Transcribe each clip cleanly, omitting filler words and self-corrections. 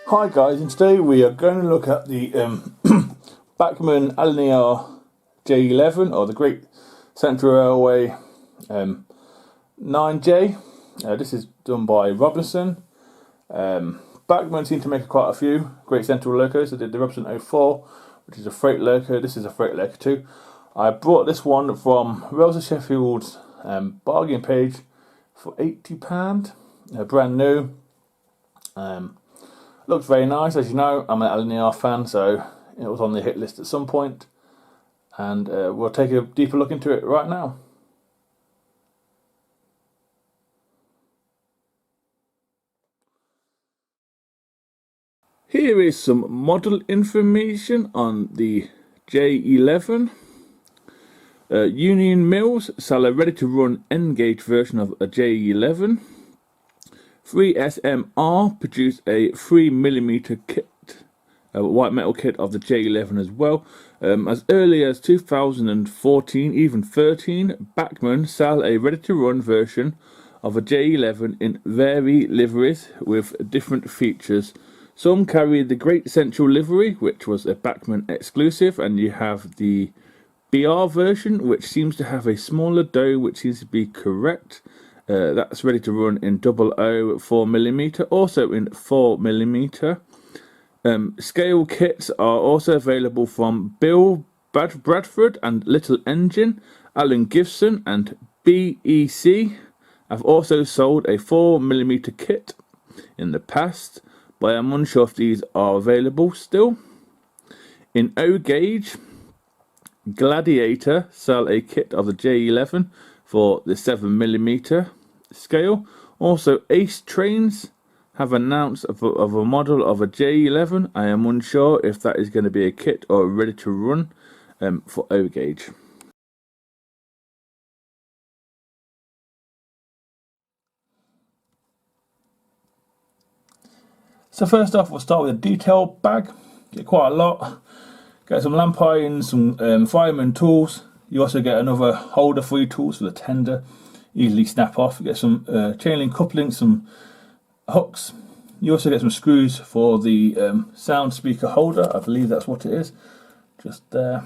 Hi guys, and today we are going to look at the BACHMANN Lner J11, or the Great Central Railway 9J. This is done by Robinson. BACHMANN seem to make quite a few Great Central locos. They did the Robinson 04, which is a freight loco. This is a freight loco too. I brought this one from Rails of Sheffield's bargain page for £80, brand new. Looks very nice. As you know, I'm an Lner fan, so it was on the hit list at some point, and we'll take a deeper look into it right now. Here is some model information on the J11. Union Mills sell a ready-to-run N-gauge version of a J11. 3SMR produced a 3mm kit, a white metal kit of the J11 as well. As early as 2014, even 13, BACHMANN sell a ready-to-run version of a J11 in varied liveries with different features. Some carry the Great Central livery, which was a BACHMANN exclusive, and you have the BR version, which seems to have a smaller dough, which seems to be correct. That's ready to run in 00 4mm, also in 4mm. Scale kits are also available from Bill Bradford and Little Engine. Alan Gibson and BEC have also sold a 4mm kit in the past, but I'm unsure if these are available still. In O gauge, Gladiator sell a kit of the J11 for the 7mm scale. Also, Ace Trains have announced of a model of a J11. I am unsure if that is going to be a kit or ready to run for O gauge. So first off, we'll start with a detail bag. Get quite a lot. Get some lamp irons, some fireman tools. You also get another holder for your tools for the tender. Easily snap off. You get some chain link couplings, some hooks. You also get some screws for the sound speaker holder. I believe that's what it is. Just there.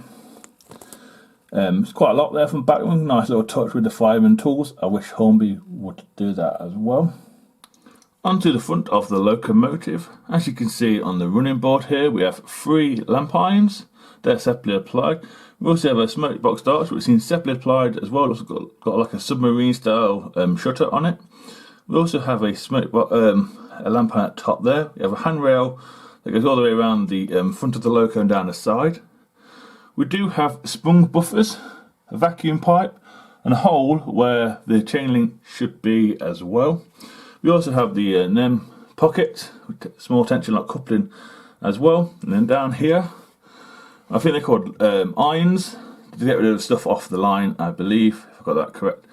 It's quite a lot there from BACHMANN. Nice little touch with the fireman tools. I wish Hornby would do that as well. Onto the front of the locomotive. As you can see on the running board here, we have 3 lamp irons. They're separately applied. We also have a smoke box arch, which seems separately applied as well. It's got like a submarine style shutter on it. We also have a a lamp iron at the top there. We have a handrail that goes all the way around the front of the loco and down the side. We do have sprung buffers, a vacuum pipe, and a hole where the chain link should be as well. We also have the NEM pocket, with small tension lock coupling as well. And then down here, I think they're called irons to get rid of the stuff off the line, I believe, if I got that correct.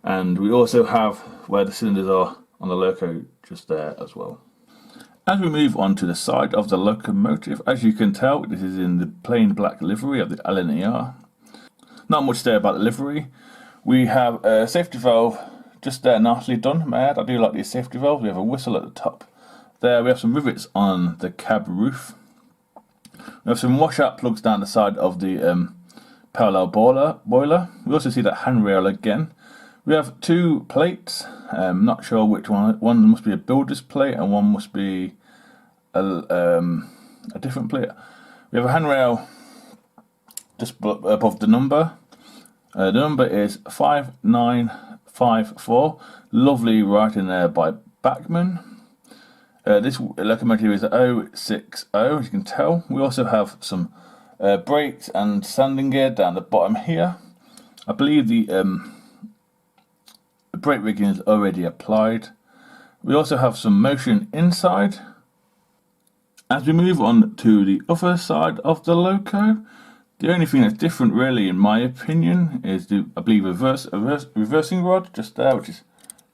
And we also have where the cylinders are on the loco just there as well. As we move on to the side of the locomotive, as you can tell, this is in the plain black livery of the Lner. Not much there about the livery. We have a safety valve just there, nicely done, may I add. I do like these safety valves. We have a whistle at the top. There we have some rivets on the cab roof. We have some washout plugs down the side of the parallel boiler. We also see that handrail again. We have 2 plates. Not sure which one. One must be a builder's plate and one must be a different plate. We have a handrail just above the number. The number is 5954. Lovely writing there by BACHMANN. This locomotive is 060, as you can tell. We also have some brakes and sanding gear down the bottom here. I believe the brake rigging is already applied. We also have some motion inside. As we move on to the other side of the loco, the only thing that's different really in my opinion is the, I believe, reversing rod just there, which is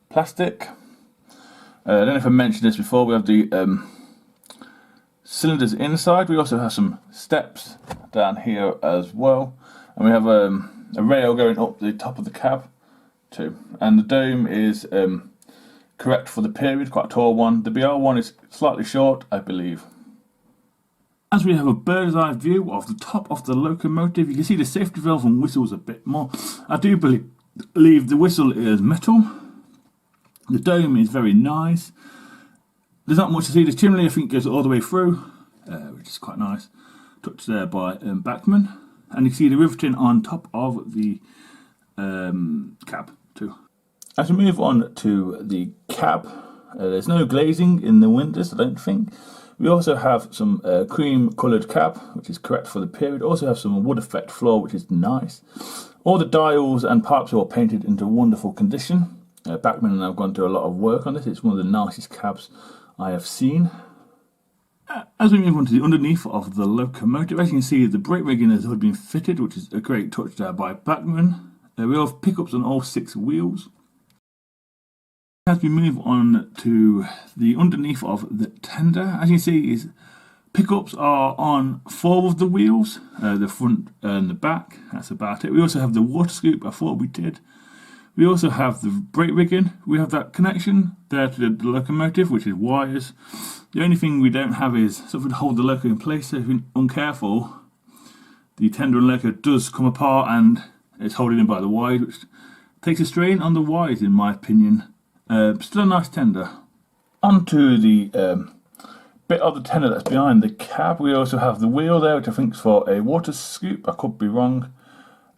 plastic. I don't know if I mentioned this before, we have the cylinders inside. We also have some steps down here as well. And we have a rail going up the top of the cab too. And the dome is correct for the period, quite a tall one. The BR one is slightly short, I believe. As we have a bird's eye view of the top of the locomotive, you can see the safety valve and whistles a bit more. I do believe the whistle is metal. The dome is very nice. There's not much to see. The chimney, I think, goes all the way through, which is quite nice. Touched there by BACHMANN. And you can see the riveting on top of the cab too. As we move on to the cab, there's no glazing in the windows, I don't think. We also have some cream coloured cab, which is correct for the period. Also have some wood effect floor, which is nice. All the dials and pipes are all painted into wonderful condition. BACHMANN and I have gone through a lot of work on this. It's one of the nicest cabs I have seen. As we move on to the underneath of the locomotive, as you can see, the brake rigging has been fitted, which is a great touch there by BACHMANN. We have pickups on all 6 wheels. As we move on to the underneath of the tender, as you can see, pickups are on 4 of the wheels, the front and the back. That's about it. We also have the water scoop. I thought we did. We also have the brake rigging. We have that connection there to the locomotive, which is wires. The only thing we don't have is something to hold the loco in place. So if you're uncareful, the tender and loco does come apart and it's holding in by the wires, which takes a strain on the wires, in my opinion. Still a nice tender. Onto the bit of the tender that's behind the cab. We also have the wheel there, which I think is for a water scoop. I could be wrong.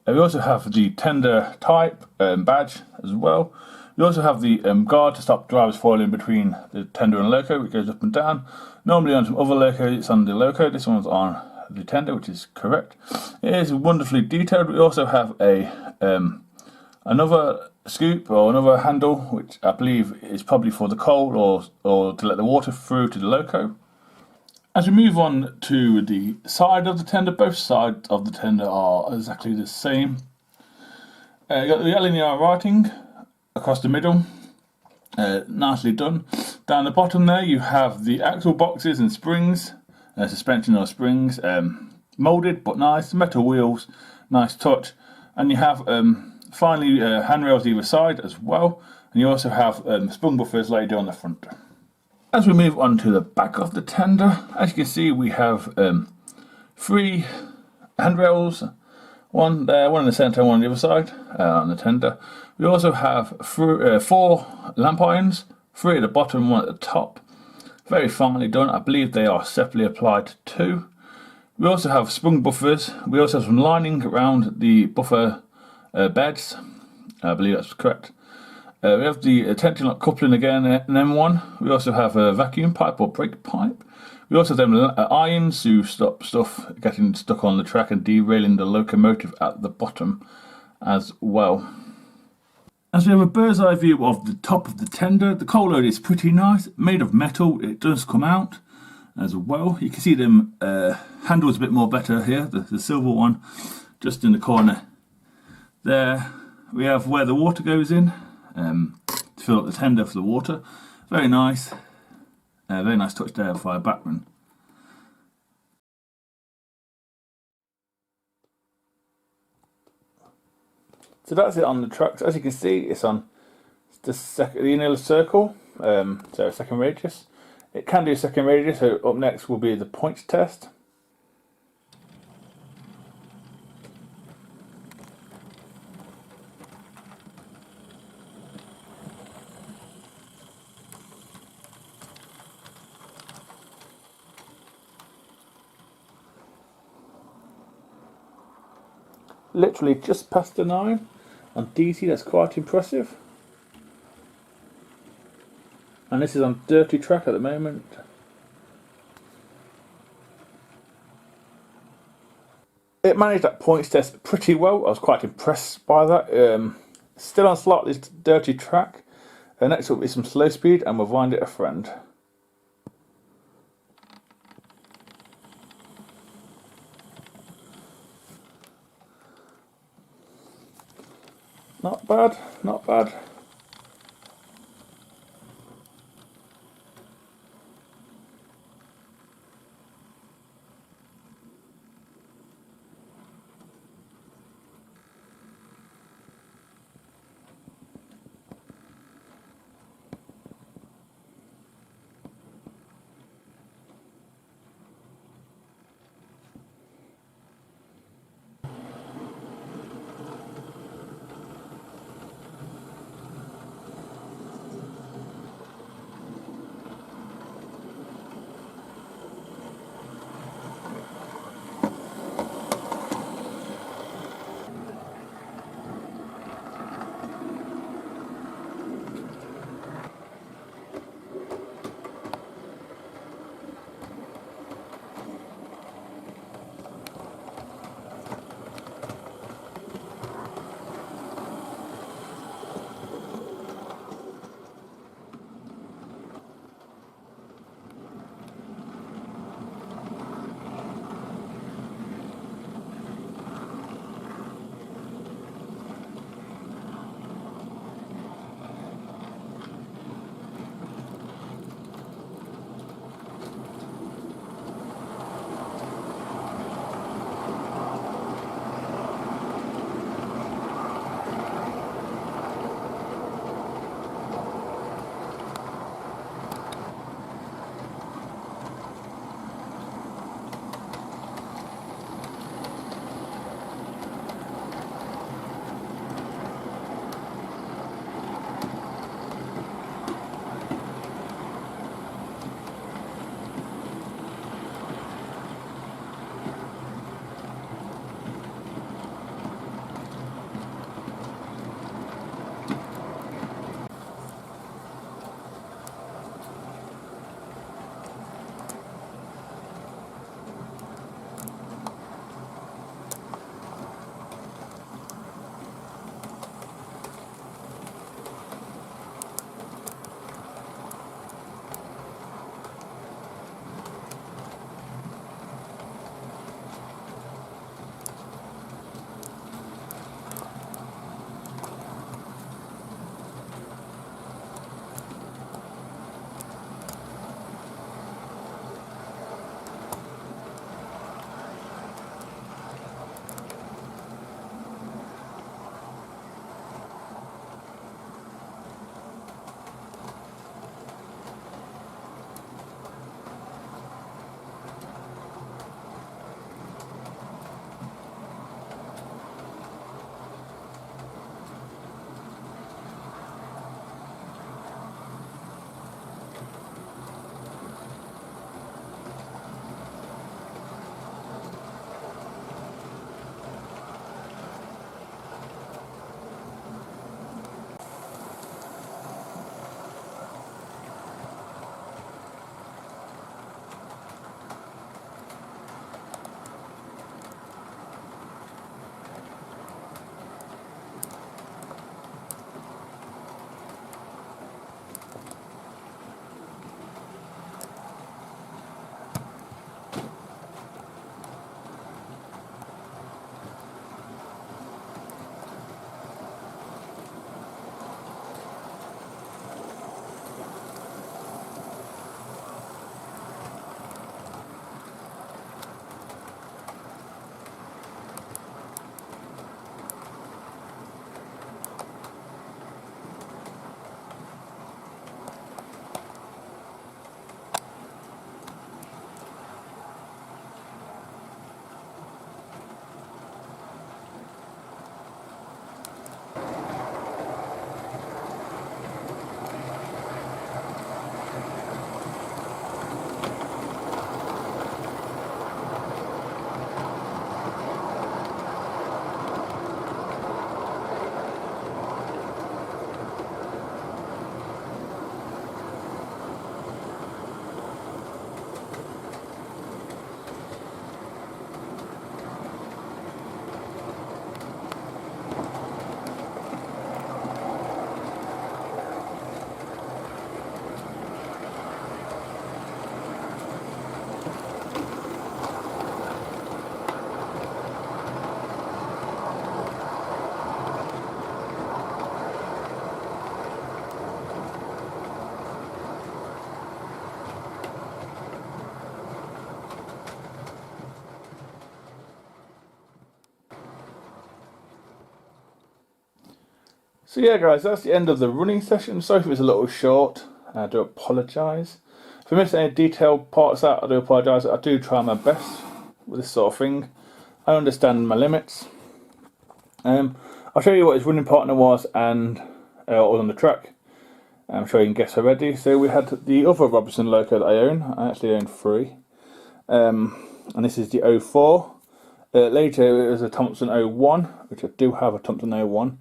We also have the tender type badge as well. We also have the guard to stop drivers falling between the tender and loco, which goes up and down. Normally on some other loco, it's on the loco. This one's on the tender, which is correct. It is wonderfully detailed. We also have a another scoop or another handle, which I believe is probably for the coal or to let the water through to the loco. As we move on to the side of the tender, both sides of the tender are exactly the same. You got the Lner writing across the middle, nicely done. Down the bottom there you have the axle boxes and springs, suspension or springs, moulded but nice, metal wheels, nice touch. And you have finally handrails either side as well, and you also have sprung buffers laid on the front. As we move on to the back of the tender, as you can see, we have 3 handrails, one there, one in the centre, one on the other side on the tender. We also have 4 lamp irons, 3 at the bottom, 1 at the top. Very finely done. I believe they are separately applied too. We also have sprung buffers. We also have some lining around the buffer beds. I believe that's correct. We have the tension lock coupling again in M1. We also have a vacuum pipe or brake pipe. We also have them irons to stop stuff getting stuck on the track and derailing the locomotive at the bottom as well. As we have a bird's eye view of the top of the tender, the coal load is pretty nice, made of metal. It does come out as well. You can see them handles a bit more better here, the silver one, just in the corner there. We have where the water goes in. To fill up the tender for the water. Very nice touch there by BACHMANN. So that's it on the trucks. As you can see, it's on the inner circle, so second radius. It can do second radius, so up next will be the points test. Literally just past the 9 on DC. That's quite impressive. And this is on dirty track at the moment. It managed that points test pretty well. I was quite impressed by that. Still on slightly dirty track. Next up is some slow speed, and we'll find it a friend. Not bad, not bad. So yeah guys, that's the end of the running session. Sorry if it was a little short, I do apologise. If I missed any detailed parts out, I do apologise. I do try my best with this sort of thing. I understand my limits. I'll show you what his running partner was and all on the track. I'm sure you can guess already. So we had the other Robertson Loco that I own. I actually own 3. And this is the 04. Later it was a Thompson 01, which I do have a Thompson 01.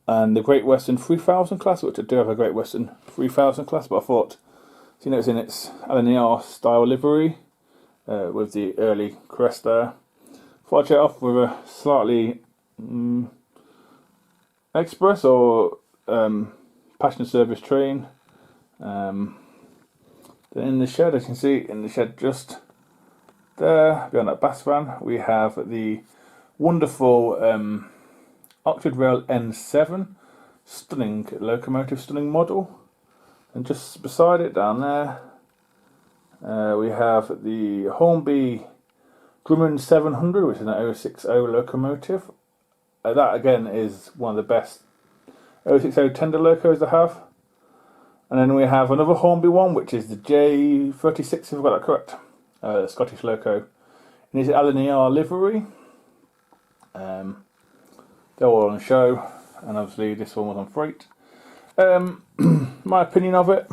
And the Great Western 3000 class, which I do have a Great Western 3000 class, but I thought, so you know, it's in its Lner style livery with the early crest there. Thought I'd check off with a slightly express or passenger service train. Then in the shed, as you can see, in the shed just there, behind that BACHMANN, we have the wonderful Oxford Rail N7, stunning locomotive, stunning model. And just beside it down there, we have the Hornby Grumman 700, which is an 060 locomotive. That again is one of the best 060 tender locos I have. And then we have another Hornby one, which is the J36, if I've got that correct, Scottish loco. And it's Lner livery. They're all on show, and obviously this one was on freight. My opinion of it,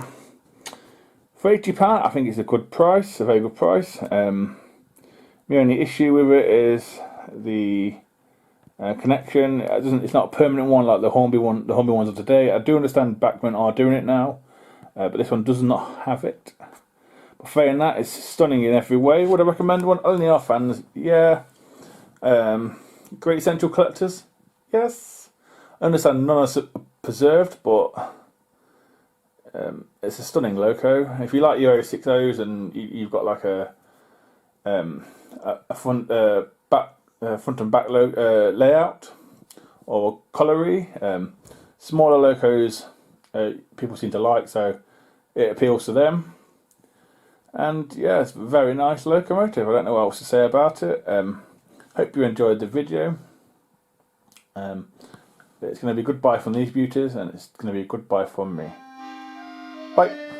for £80, I think it's a good price, a very good price. The only issue with it is the connection. It's not a permanent one like the Hornby one. The Hornby ones of today. I do understand BACHMANN are doing it now, but this one does not have it. But failing that, it's stunning in every way. Would I recommend one? Only our fans, yeah. Great Central collectors, yes. I understand none are preserved, but it's a stunning loco. If you like your 060s and you've got like a front and back layout or colliery, smaller locos people seem to like, so it appeals to them. And yeah, it's a very nice locomotive. I don't know what else to say about it. Hope you enjoyed the video. It's going to be goodbye from these beauties, and it's going to be goodbye from me. Bye.